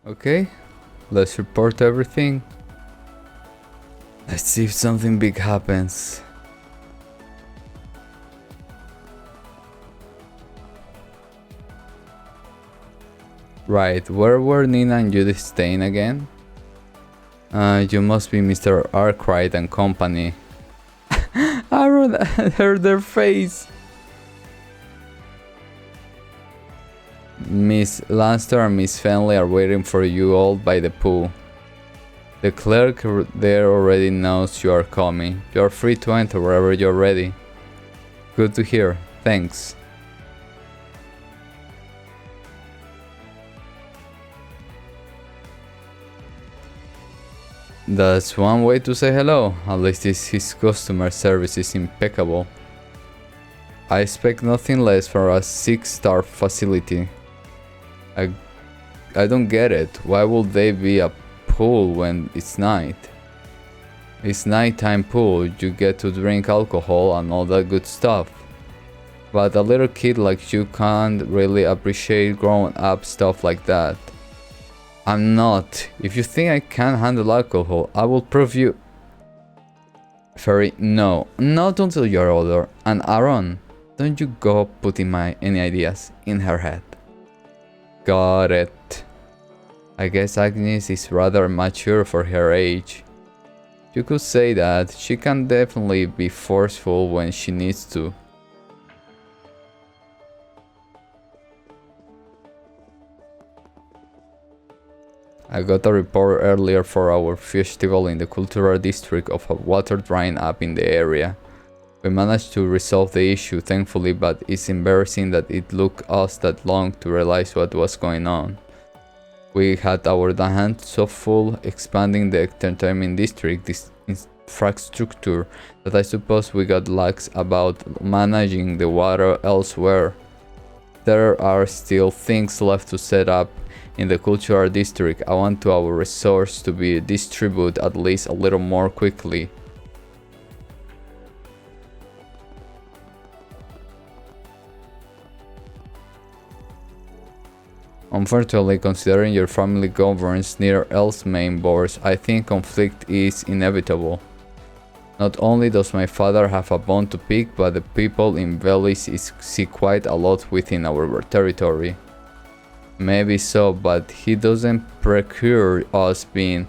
Okay, let's report everything. Let's see if something big happens. Right, where were Nina and Judy staying again? You must be Mr. Arkwright and company. Aaron heard their face. Miss Lanster and Miss Fenley are waiting for you all by the pool. The clerk there already knows you are coming. You are free to enter wherever you're ready. Good to hear. Thanks. That's one way to say hello. At least his customer service is impeccable. I expect nothing less from a 6-star facility. I don't get it. Why would they be a pool when it's night? It's nighttime pool. You get to drink alcohol and all that good stuff. But a little kid like you can't really appreciate grown-up stuff like that. I'm not. If you think I can't handle alcohol, I will prove you. Fairy, no. Not until you're older. And Aaron, don't you go putting any ideas in her head. Got it. I guess Agnes is rather mature for her age. You could say that. She can definitely be forceful when she needs to. I got a report earlier for our festival in the cultural district of a water drying up in the area. We managed to resolve the issue thankfully, but it's embarrassing that it took us that long to realize what was going on. We had our hands so full expanding the entertainment district infrastructure that I suppose we got lax about managing the water elsewhere. There are still things left to set up in the cultural district. I want our resources to be distributed at least a little more quickly. Unfortunately, considering your family governs near else main boards, I think conflict is inevitable. Not only does my father have a bone to pick, but the people in Velis see quite a lot within our territory. Maybe so, but he doesn't preclude us being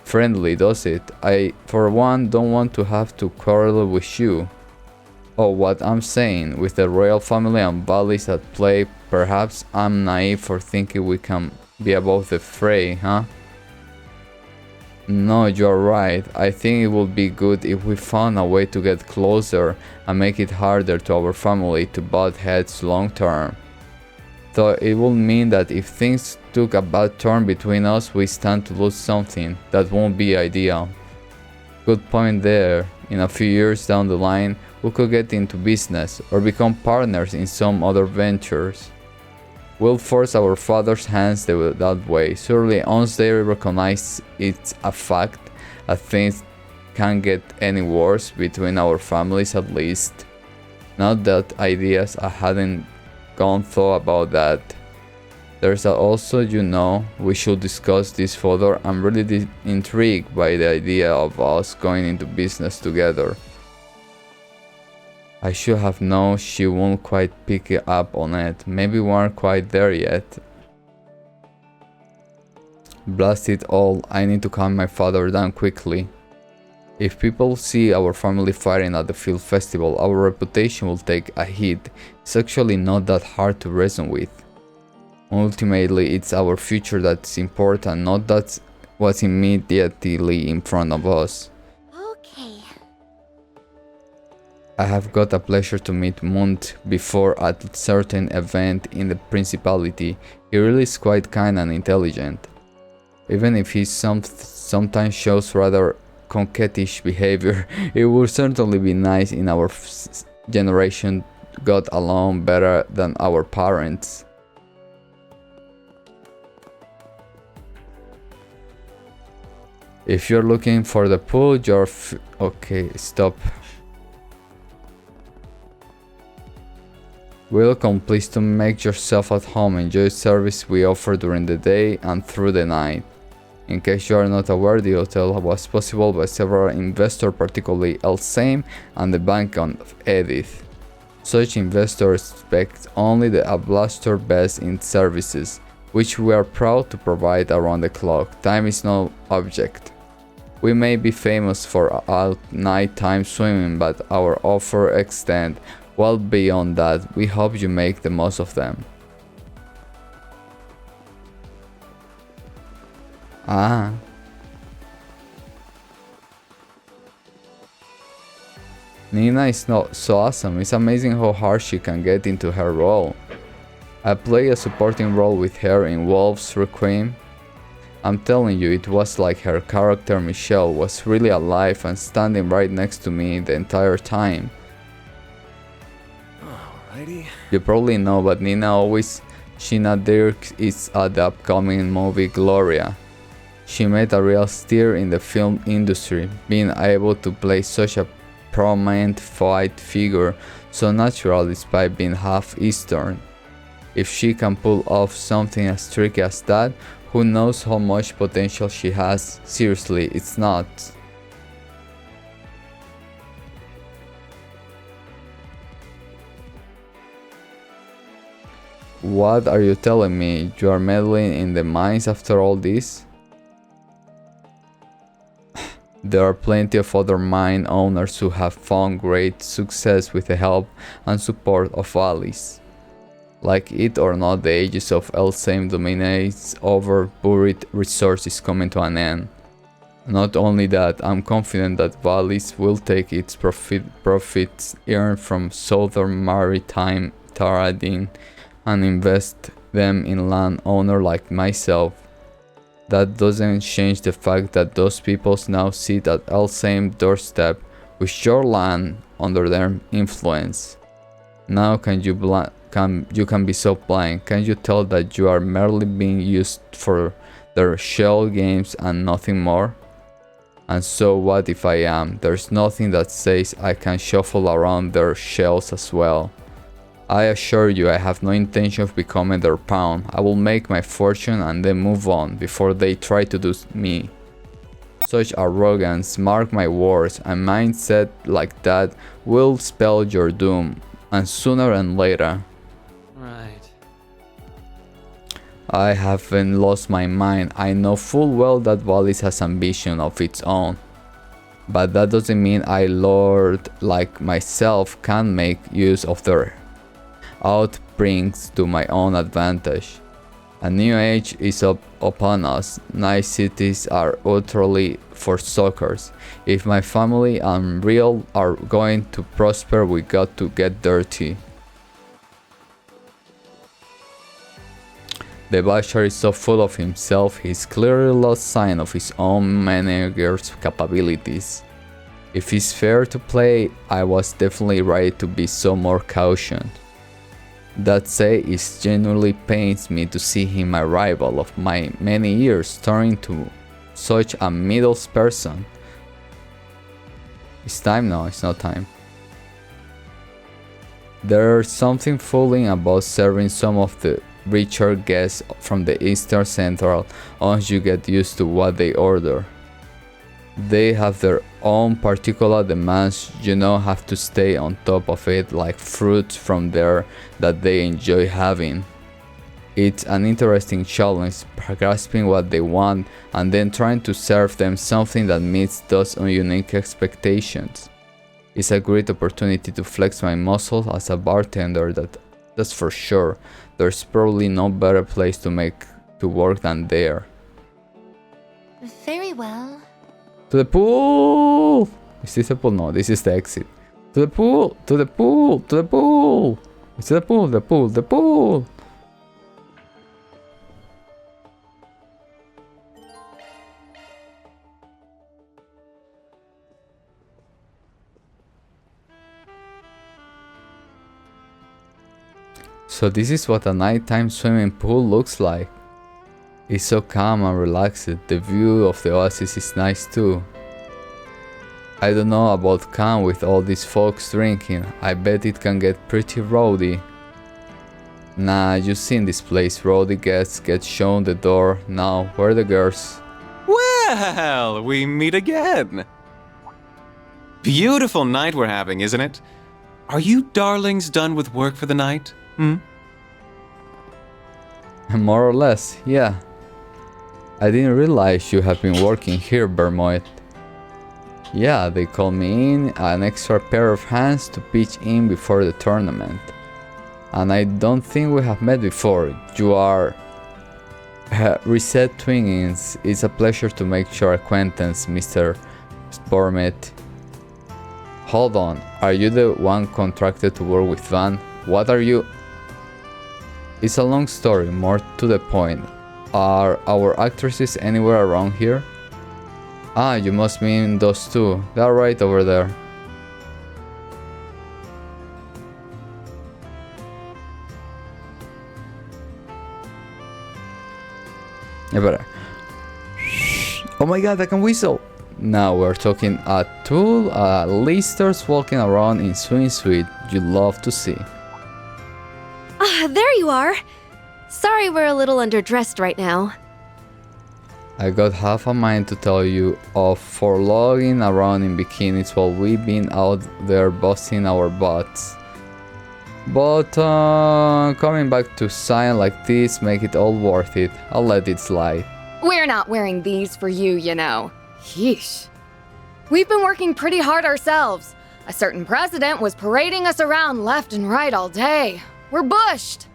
friendly, does it? I, for one, don't want to have to quarrel with you. Oh, what I'm saying, with the royal family and valleys at play, perhaps I'm naive for thinking we can be above the fray, huh? No, you're right. I think it would be good if we found a way to get closer and make it harder to our family to butt heads long term. Though it would mean that if things took a bad turn between us, we stand to lose something. That won't be ideal. Good point there. In a few years down the line, we could get into business or become partners in some other ventures. We'll force our father's hands that way. Surely once they recognize it's a fact, things can't get any worse between our families at least. Not that ideas, I hadn't gone thought about that. There's also, you know, we should discuss this further. I'm really intrigued by the idea of us going into business together. I should have known she won't quite pick it up on it. Maybe we aren't quite there yet. Blast it all, I need to calm my father down quickly. If people see our family fighting at the film festival, our reputation will take a hit. It's actually not that hard to reason with. Ultimately, it's our future that's important, not that's what's immediately in front of us. Okay. I have got a pleasure to meet Munt before at a certain event in the Principality. He really is quite kind and intelligent. Even if he sometimes shows rather coquettish behavior, it would certainly be nice in our generation got along better than our parents. If you're looking for the pool, you're okay, stop. Welcome, please to make yourself at home. Enjoy service we offer during the day and through the night. In case you are not aware, the hotel was possible by several investors, particularly El Same and the Bank of Edith. Such investors expect only the blaster best in services, which we are proud to provide around the clock. Time is no object. We may be famous for our nighttime swimming, but our offer extends well beyond that. We hope you make the most of them. Ah. Nina is not so awesome. It's amazing how hard she can get into her role. I played a supporting role with her in Wolf's Requiem. I'm telling you, it was like her character Michelle was really alive and standing right next to me the entire time. Alrighty. You probably know, but Sheena Dirk is at the upcoming movie Gloria. She made a real stir in the film industry, being able to play such a prominent fight figure so natural despite being half Eastern. If she can pull off something as tricky as that, who knows how much potential she has? Seriously, it's not. What are you telling me? You are meddling in the mines after all this? There are plenty of other mine owners who have found great success with the help and support of allies. Like it or not, the ages of Elsame dominates over buried resources coming to an end. Not only that, I'm confident that Valleys will take its profits earned from southern maritime trading and invest them in land owner like myself. That doesn't change the fact that those people now sit at Elsame doorstep with your land under their influence. Now you can be so blind? Can you tell that you are merely being used for their shell games and nothing more? And so what if I am? There's nothing that says I can shuffle around their shells as well. I assure you I have no intention of becoming their pawn. I will make my fortune and then move on before they try to do me. Such arrogance, mark my words, a mindset like that will spell your doom, and sooner and later. Right. I haven't lost my mind. I know full well that Wallis has ambition of its own. But that doesn't mean I, lord like myself, can make use of their outbrings to my own advantage. A new age is upon us. Nice cities are utterly for suckers. If my family and real are going to prosper, we got to get dirty. The Bashar is so full of himself, he's clearly lost sight of his own manager's capabilities. If it's fair to play, I was definitely right to be so more cautioned. That said, it genuinely pains me to see him, my rival of my many years, turn into such a middle person. It's time now, it's not time. There's something fooling about serving some of the richer guests from the Eastern Central once you get used to what they order. They have their own particular demands, you know, have to stay on top of it like fruits from there that they enjoy having. It's an interesting challenge, grasping what they want and then trying to serve them something that meets those unique expectations. It's a great opportunity to flex my muscles as a bartender, that's for sure. There's probably no better place to work than there. Very well. To the pool! Is this the pool? No, this is the exit. To the pool! To the pool! To the pool! It's the pool, the pool, the pool! So this is what a nighttime swimming pool looks like. It's so calm and relaxed. The view of the oasis is nice too. I don't know about calm with all these folks drinking. I bet it can get pretty rowdy. Nah, you seen this place. Rowdy guests get shown the door. Now, where are the girls? Well, we meet again. Beautiful night we're having, isn't it? Are you darlings done with work for the night? More or less, yeah. I didn't realize you have been working here, Bermoit. Yeah, they called me in, an extra pair of hands to pitch in before the tournament. And I don't think we have met before. You are... Reset Twinings. It's a pleasure to make your acquaintance, Mr. Spormet. Hold on, are you the one contracted to work with Van? What are you... It's a long story, more to the point. Are our actresses anywhere around here? Ah, you must mean those two. They're right over there. Yeah, better. Oh my god, I can whistle! Now we're talking a two listers walking around in swimsuit you love to see. Ah, there you are. Sorry we're a little underdressed right now. I got half a mind to tell you off for logging around in bikinis while we've been out there busting our butts. But coming back to sign like this make it all worth it. I'll let it slide. We're not wearing these for you, you know. Yeesh. We've been working pretty hard ourselves. A certain president was parading us around left and right all day. We're bushed.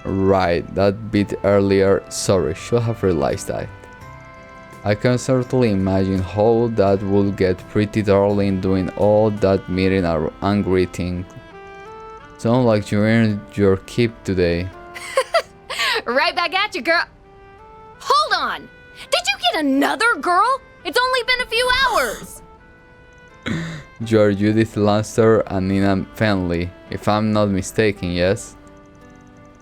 Right, that bit earlier. Sorry, should have realized that. I can certainly imagine how that would get pretty darling doing all that meeting and greeting. Sound like you earned your keep today. Right back at you, girl. Hold on. Did you get another girl? It's only been a few hours. You're Judith Lancer and Nina Fenley, if I'm not mistaken, yes?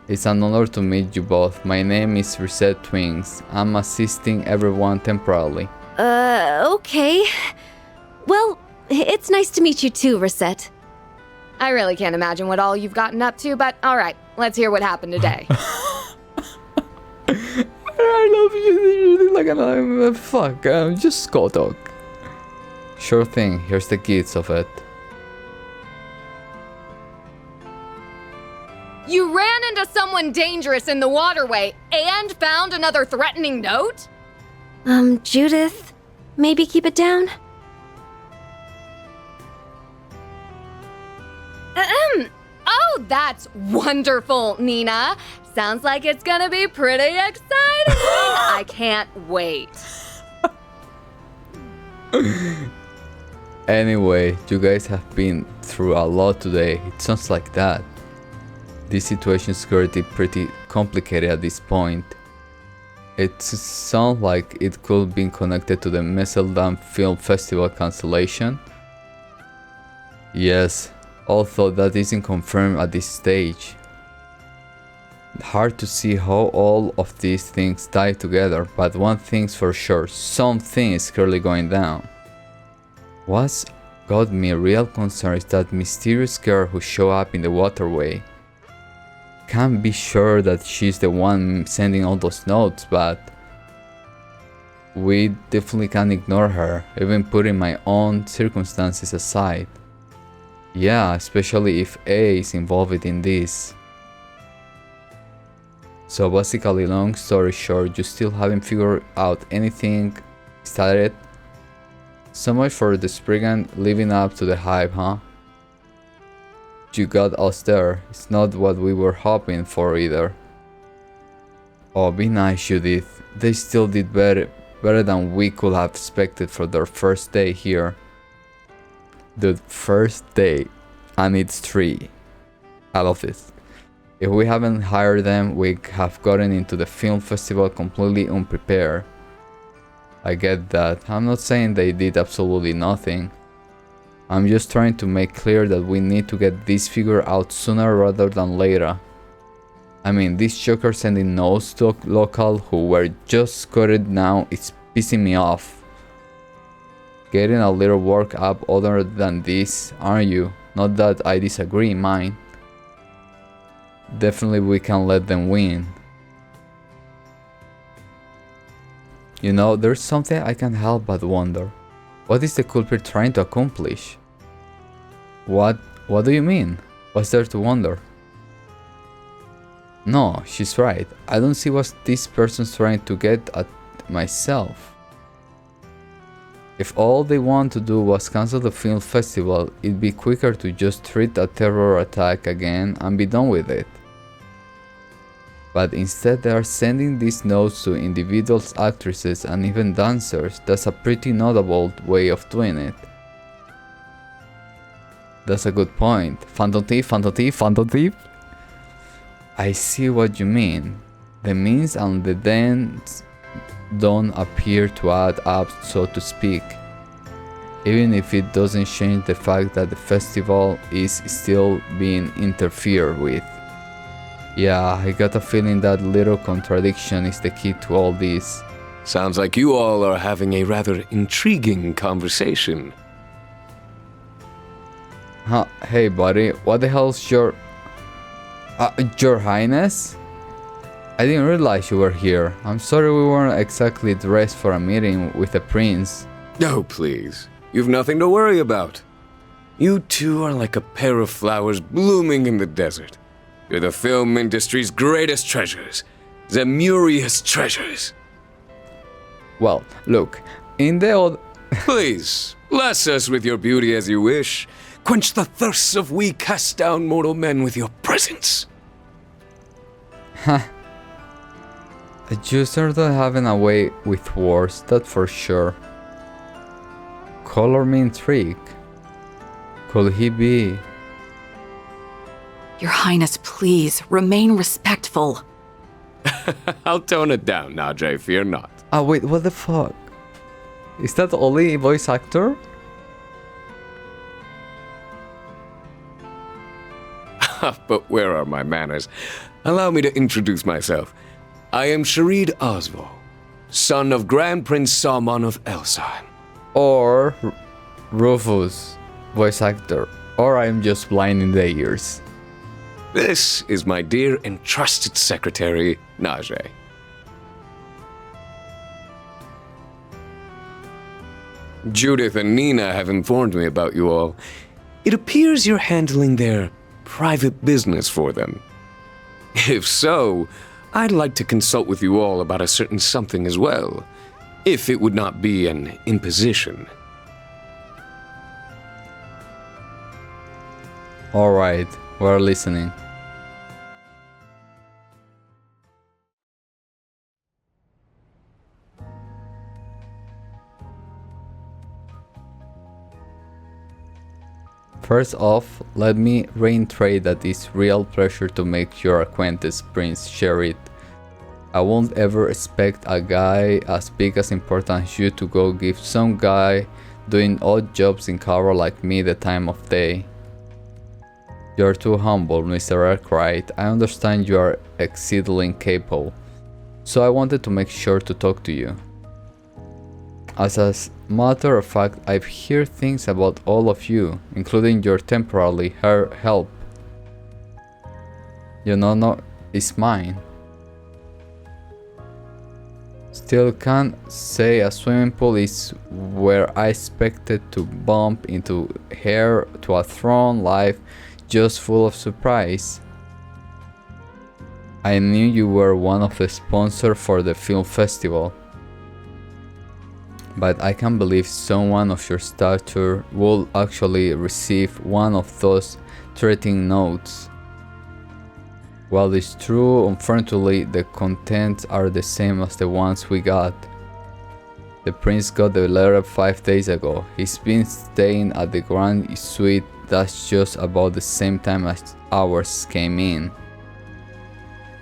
It's an honor to meet you both. My name is Reset Twins. I'm assisting everyone temporarily. Okay. Well, it's nice to meet you too, Reset. I really can't imagine what all you've gotten up to, but alright, let's hear what happened today. I love you, like fuck, just go talk. Sure thing, here's the gist of it. You ran into someone dangerous in the waterway and found another threatening note? Judith, maybe keep it down? Oh, that's wonderful, Nina. Sounds like it's gonna be pretty exciting. I can't wait. Anyway, you guys have been through a lot today. It sounds like that. This situation is getting pretty complicated at this point. It sounds like it could be connected to the Messeldam Film Festival cancellation. Yes, although that isn't confirmed at this stage. Hard to see how all of these things tie together, but one thing's for sure, something is clearly going down. What's got me real concerned is that mysterious girl who showed up in the waterway. Can't be sure that she's the one sending all those notes, but we definitely can't ignore her, even putting my own circumstances aside. Yeah, especially if A is involved in this. So basically, long story short, you still haven't figured out anything. Is that it? So much for the Spriggan living up to the hype, huh? You got us there. It's not what we were hoping for either. Oh, be nice, Judith. They still did better than we could have expected for their first day here. The first day, and it's 3. I love this. If we haven't hired them, we have gotten into the film festival completely unprepared. I get that. I'm not saying they did absolutely nothing. I'm just trying to make clear that we need to get this figured out sooner rather than later. I mean, this joker sending notes to local who were just scored now is pissing me off. Getting a little work up other than this, aren't you? Not that I disagree, mind. Definitely we can let them win. You know, there's something I can't help but wonder. What is the culprit trying to accomplish? What do you mean? What's there to wonder? No, she's right. I don't see what this person's trying to get at myself. If all they want to do was cancel the film festival, it'd be quicker to just treat a terror attack again and be done with it. But instead they are sending these notes to individuals, actresses, and even dancers. That's a pretty notable way of doing it. That's a good point. Phantom thief, phantom thief, phantom thief. I see what you mean. The means and the ends don't appear to add up, so to speak. Even if it doesn't change the fact that the festival is still being interfered with. Yeah, I got a feeling that little contradiction is the key to all this. Sounds like you all are having a rather intriguing conversation. Huh, hey buddy, what the hell's your Highness? I didn't realize you were here. I'm sorry we weren't exactly dressed for a meeting with the prince. Oh, please. You've nothing to worry about. You two are like a pair of flowers blooming in the desert. You're the film industry's greatest treasures. Zemurious treasures. Well, look, in the old... Please, bless us with your beauty as you wish. Quench the thirsts of we cast down mortal men with your presence. You started having a way with words, that for sure. Color me intrigued. Could he be? Your Highness, please, remain respectful. I'll tone it down, Najee, fear not. Ah wait, what the fuck? Is that only voice actor? But where are my manners? Allow me to introduce myself. I am Sharid Osvo, son of Grand Prince Salman of Elsheim. Or Rufus, voice actor. Or I'm just blind in the ears. This is my dear and trusted secretary, Najee. Judith and Nina have informed me about you all. It appears you're handling their private business for them. If so, I'd like to consult with you all about a certain something as well, if it would not be an imposition. Alright, we're listening. First off, let me reiterate that it's real pleasure to make your acquaintance, Prince Sherid. I won't ever expect a guy as big as important as you to go give some guy doing odd jobs in Cairo like me the time of day. You're too humble, Mr. Arkwright. I understand you are exceedingly capable, so I wanted to make sure to talk to you. As a matter of fact, I've heard things about all of you, including your temporary help. You know, no, it's mine. Still can't say a swimming pool is where I expected to bump into heir to a throne life just full of surprise. I knew you were one of the sponsors for the film festival. But I can't believe someone of your stature will actually receive one of those threatening notes. While it's true, unfortunately, the contents are the same as the ones we got. The prince got the letter 5 days ago. He's been staying at the Grand Suite. That's just about the same time as ours came in.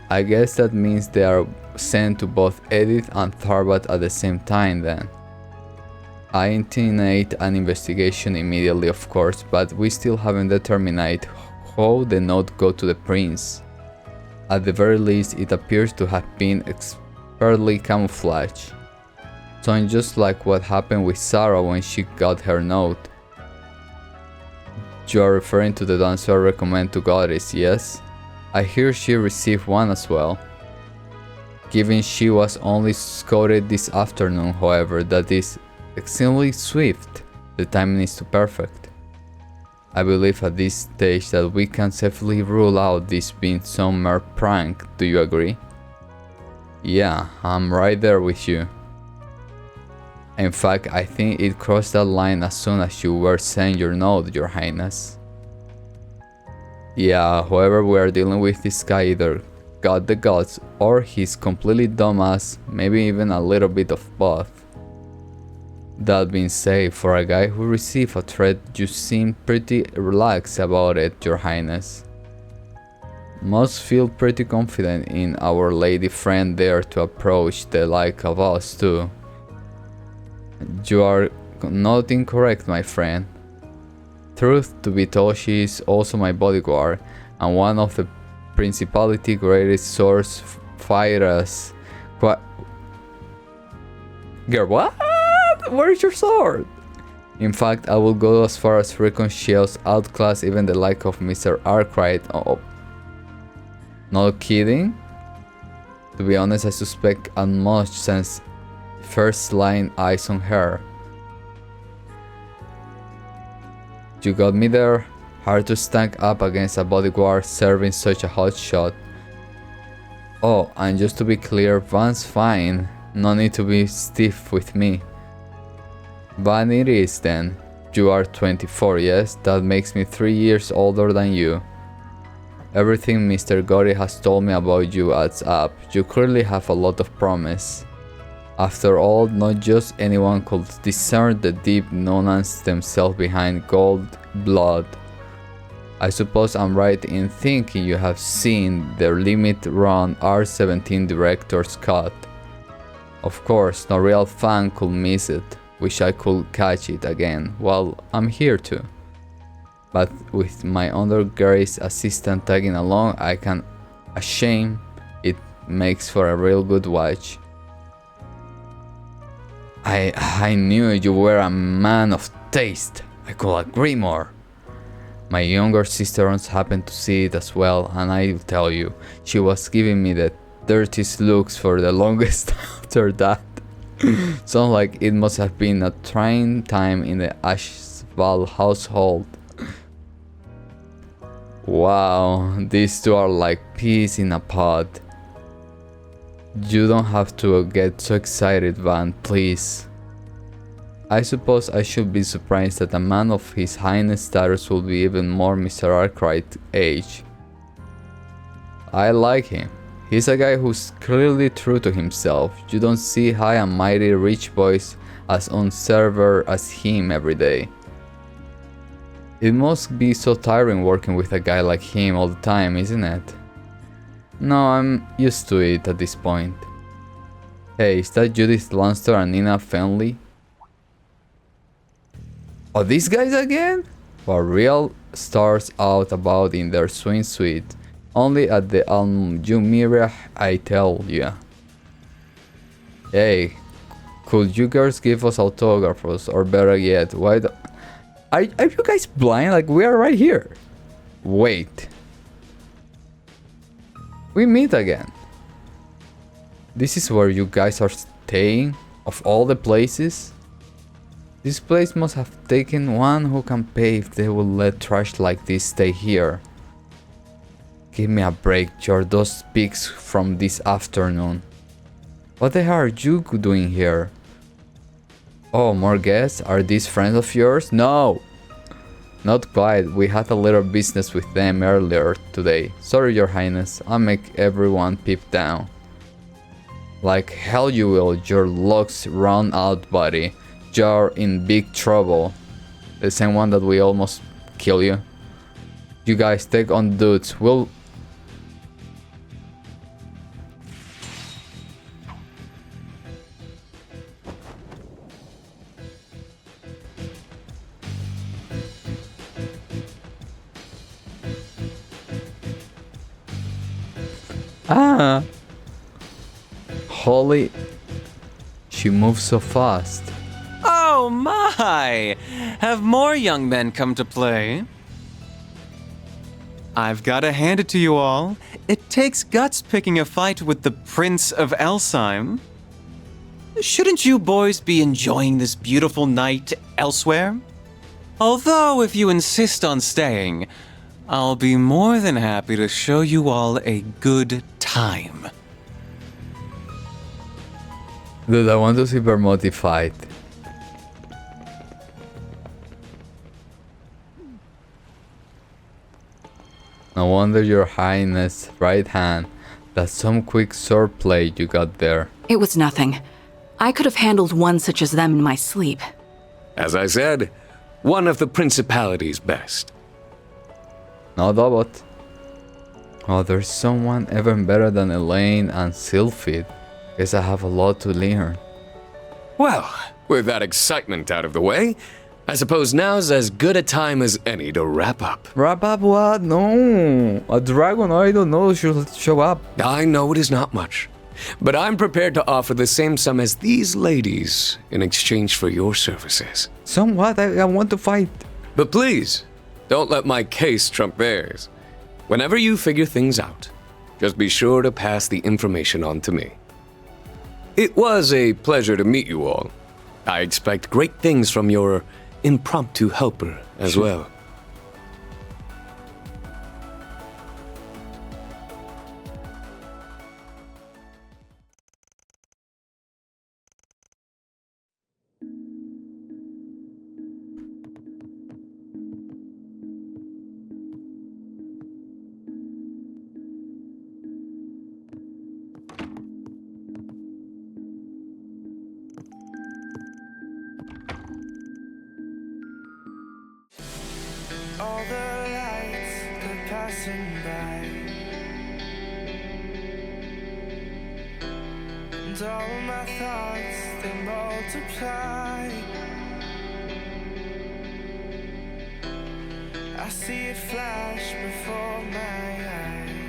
I guess that means they are sent to both Edith and Tharbat at the same time then. I initiate an investigation immediately, of course, but we still haven't determined how the note got to the prince. At the very least, it appears to have been expertly camouflaged. So just like what happened with Sarah when she got her note. You are referring to the dancer I recommend to Goddess, yes? I hear she received one as well. Given she was only scouted this afternoon, however, that is extremely swift. The timing is too perfect. I believe at this stage that we can safely rule out this being some mere prank. Do you agree? Yeah, I'm right there with you. In fact, I think it crossed that line as soon as you were saying your note, Your Highness. Yeah, whoever we are dealing with, this guy either got the guts or he's completely dumbass, maybe even a little bit of both. That being said, for a guy who received a threat, you seem pretty relaxed about it, Your Highness. Must feel pretty confident in our lady friend there to approach the like of us too. You are not incorrect, my friend. Truth to be told, she is also my bodyguard and one of the Principality greatest sword fighters. What? Girl, what? Where's your sword? In fact, I will go as far as Recon Shields outclass even the like of Mr. Arkwright. Oh, not kidding? To be honest, I suspect as much since first line eyes on her. You got me there. Hard to stack up against a bodyguard serving such a hot shot. Oh, and just to be clear, Van's fine. No need to be stiff with me. Van it is then. You are 24, yes? That makes me 3 years older than you. Everything Mr. Gotti has told me about you adds up. You clearly have a lot of promise. After all, not just anyone could discern the deep nuance themselves behind gold blood. I suppose I'm right in thinking you have seen the limit run R17 director's cut. Of course, no real fan could miss it. Wish I could catch it again. Well, I'm here to. But with my undergraduate assistant tagging along, I can assume it makes for a real good watch. I knew you were a man of taste. I could agree more. My younger sister once happened to see it as well, and I'll tell you, she was giving me the dirtiest looks for the longest after that. Sounds like it must have been a trying time in the Ashval household. Wow, these two are like peas in a pod. You don't have to get so excited, Van, please. I suppose I should be surprised that a man of his highness status will be even more Mr. Arkwright's age. I like him. He's a guy who's clearly true to himself. You don't see high and mighty rich boys as unserver as him every day. It must be so tiring working with a guy like him all the time, isn't it? No, I'm used to it at this point. Hey, is that Judith Lanster and Nina Fenley? Oh, these guys again? Well, real stars out about in their swimsuit. Only at the Almjumira, I tell ya. Hey, could you girls give us autographs? Or better yet, why the... Are you guys blind? Like, we are right here. Wait. We meet again. This is where you guys are staying? Of all the places? This place must have taken one who can pay if they will let trash like this stay here. Give me a break, you're those pigs from this afternoon. What the hell are you doing here? Oh, more guests? Are these friends of yours? No! Not quite, we had a little business with them earlier today. Sorry, Your Highness, I'll make everyone peep down. Like hell you will, your luck's run out, buddy. You're in big trouble. The same one that we almost kill you. You guys take on dudes, we'll... Ah! Holy... She moves so fast. Oh my! Have more young men come to play? I've gotta hand it to you all. It takes guts picking a fight with the Prince of Elsheim. Shouldn't you boys be enjoying this beautiful night elsewhere? Although, if you insist on staying, I'll be more than happy to show you all a good time. Dude, I want to see Bermotti fight. No wonder your highness right hand. That's some quick swordplay you got there. It was nothing. I could have handled one such as them in my sleep. As I said, one of the principality's best. No doubt. Oh, there's someone even better than Elaine and Sylphid. Guess I have a lot to learn. Well, with that excitement out of the way, I suppose now's as good a time as any to wrap up. Wrap up what? No. A dragon I don't know should show up. I know it is not much, but I'm prepared to offer the same sum as these ladies in exchange for your services. Somewhat, I want to fight. But please, don't let my case trump theirs. Whenever you figure things out, just be sure to pass the information on to me. It was a pleasure to meet you all. I expect great things from your impromptu helper as well. All the lights, they're passing by, and all my thoughts, they multiply. I see it flash before my eyes.